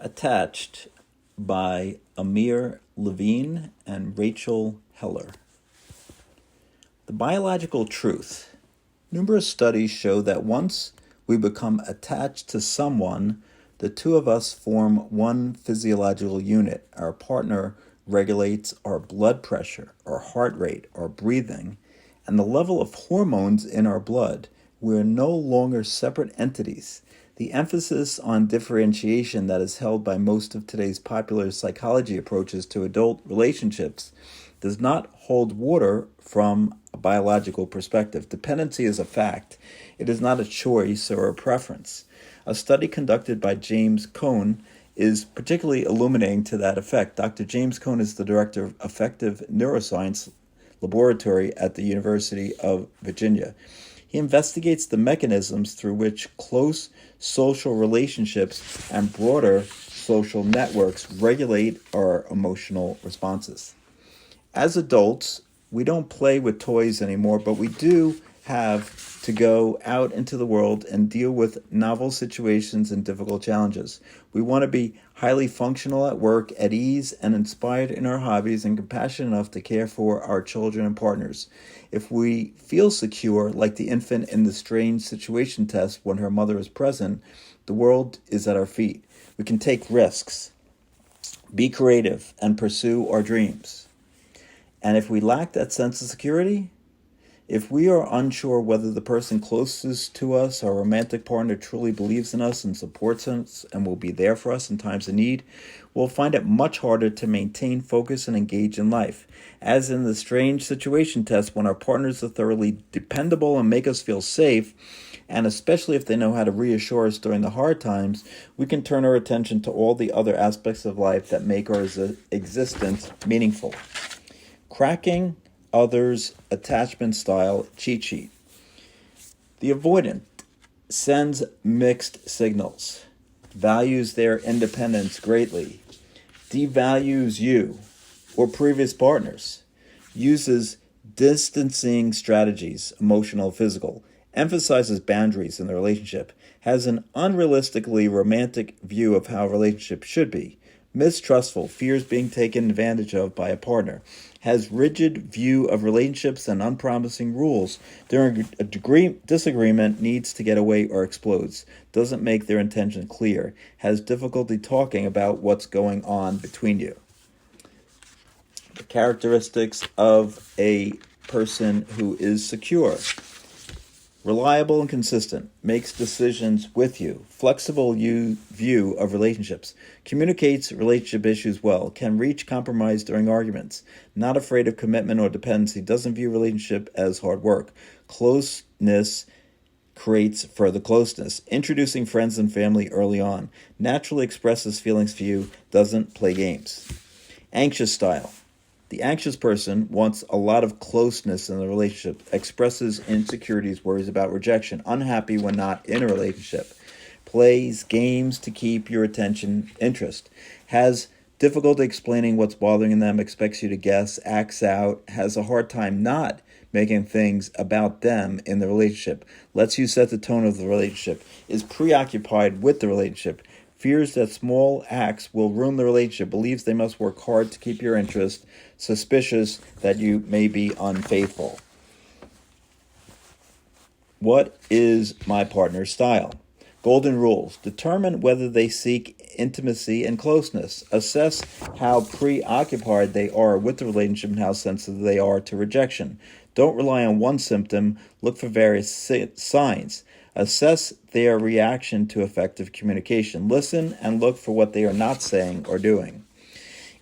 Attached by Amir, Levine, and Rachel Heller. The biological truth. Numerous studies show that once we become attached to someone, the two of us form one physiological unit. Our partner regulates our blood pressure, our heart rate, our breathing, and the level of hormones in our blood. We are no longer separate entities. The emphasis on differentiation that is held by most of today's popular psychology approaches to adult relationships does not hold water from a biological perspective. Dependency is a fact. It is not a choice or a preference. A study conducted by James Cohn is particularly illuminating to that effect. Dr. James Cohn is the director of Affective Neuroscience Laboratory at the University of Virginia. He investigates the mechanisms through which close social relationships and broader social networks regulate our emotional responses. As adults, we don't play with toys anymore, but we do have to go out into the world and deal with novel situations and difficult challenges. We want to be highly functional at work, at ease, and inspired in our hobbies, and compassionate enough to care for our children and partners. If we feel secure, like the infant in the strange situation test when her mother is present, the world is at our feet. We can take risks, be creative, and pursue our dreams. And if we lack that sense of security, if we are unsure whether the person closest to us, our romantic partner, truly believes in us and supports us and will be there for us in times of need, we'll find it much harder to maintain focus and engage in life. As in the strange situation test, when our partners are thoroughly dependable and make us feel safe, and especially if they know how to reassure us during the hard times, we can turn our attention to all the other aspects of life that make our existence meaningful. Cracking others' attachment style cheat sheet. The avoidant sends mixed signals, values their independence greatly, devalues you or previous partners, uses distancing strategies, emotional, physical, emphasizes boundaries in the relationship, has an unrealistically romantic view of how a relationship should be, mistrustful, fears being taken advantage of by a partner, has rigid view of relationships and unpromising rules. During a disagreement, needs to get away or explodes, doesn't make their intention clear, has difficulty talking about what's going on between you. The characteristics of a person who is secure. Reliable and consistent, makes decisions with you, flexible view of relationships, communicates relationship issues well, can reach compromise during arguments, not afraid of commitment or dependency, doesn't view relationship as hard work. Closeness creates further closeness, introducing friends and family early on, naturally expresses feelings for you, doesn't play games. Anxious style. The anxious person wants a lot of closeness in the relationship, expresses insecurities, worries about rejection, unhappy when not in a relationship, plays games to keep your attention, interest, has difficulty explaining what's bothering them, expects you to guess, acts out, has a hard time not making things about them in the relationship, lets you set the tone of the relationship, is preoccupied with the relationship, fears that small acts will ruin the relationship, believes they must work hard to keep your interest, suspicious that you may be unfaithful. What is my partner's style? Golden rules. Determine whether they seek intimacy and closeness. Assess how preoccupied they are with the relationship and how sensitive they are to rejection. Don't rely on one symptom. Look for various signs. Assess their reaction to effective communication. Listen and look for what they are not saying or doing.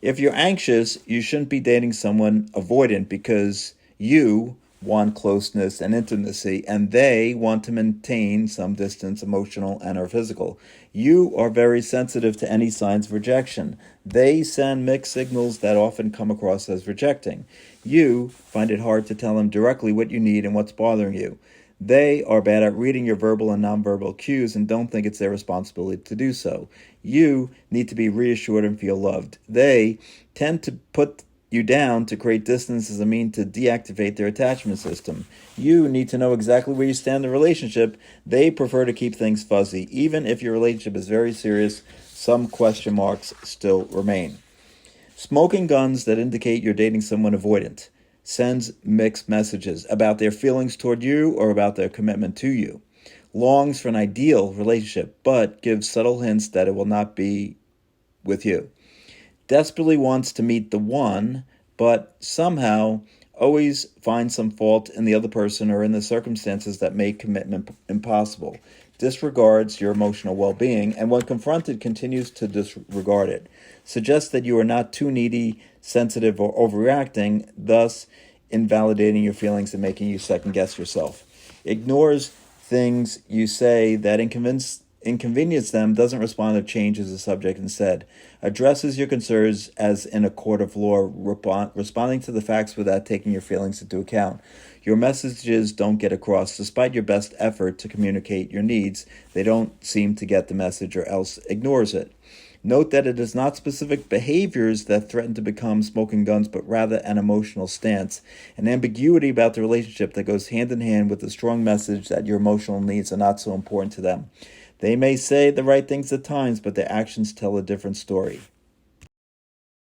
If you're anxious, you shouldn't be dating someone avoidant because you want closeness and intimacy, and they want to maintain some distance, emotional and or physical. You are very sensitive to any signs of rejection. They send mixed signals that often come across as rejecting. You find it hard to tell them directly what you need and what's bothering you. They are bad at reading your verbal and nonverbal cues and don't think it's their responsibility to do so. You need to be reassured and feel loved. They tend to put you down to create distance as a mean to deactivate their attachment system. You need to know exactly where you stand in the relationship. They prefer to keep things fuzzy. Even if your relationship is very serious, some question marks still remain. Smoking guns that indicate you're dating someone avoidant. Sends mixed messages about their feelings toward you or about their commitment to you. Longs for an ideal relationship, but gives subtle hints that it will not be with you. Desperately wants to meet the one, but somehow always finds some fault in the other person or in the circumstances that make commitment impossible. Disregards your emotional well-being, and when confronted, continues to disregard it. Suggests that you are not too needy, sensitive, or overreacting, thus invalidating your feelings and making you second-guess yourself. Ignores things you say that inconvenience them, doesn't respond or changes the subject instead. Addresses your concerns as in a court of law, responding to the facts without taking your feelings into account. Your messages don't get across. Despite your best effort to communicate your needs, they don't seem to get the message or else ignores it. Note that it is not specific behaviors that threaten to become smoking guns, but rather an emotional stance, an ambiguity about the relationship that goes hand in hand with the strong message that your emotional needs are not so important to them. They may say the right things at times, but their actions tell a different story.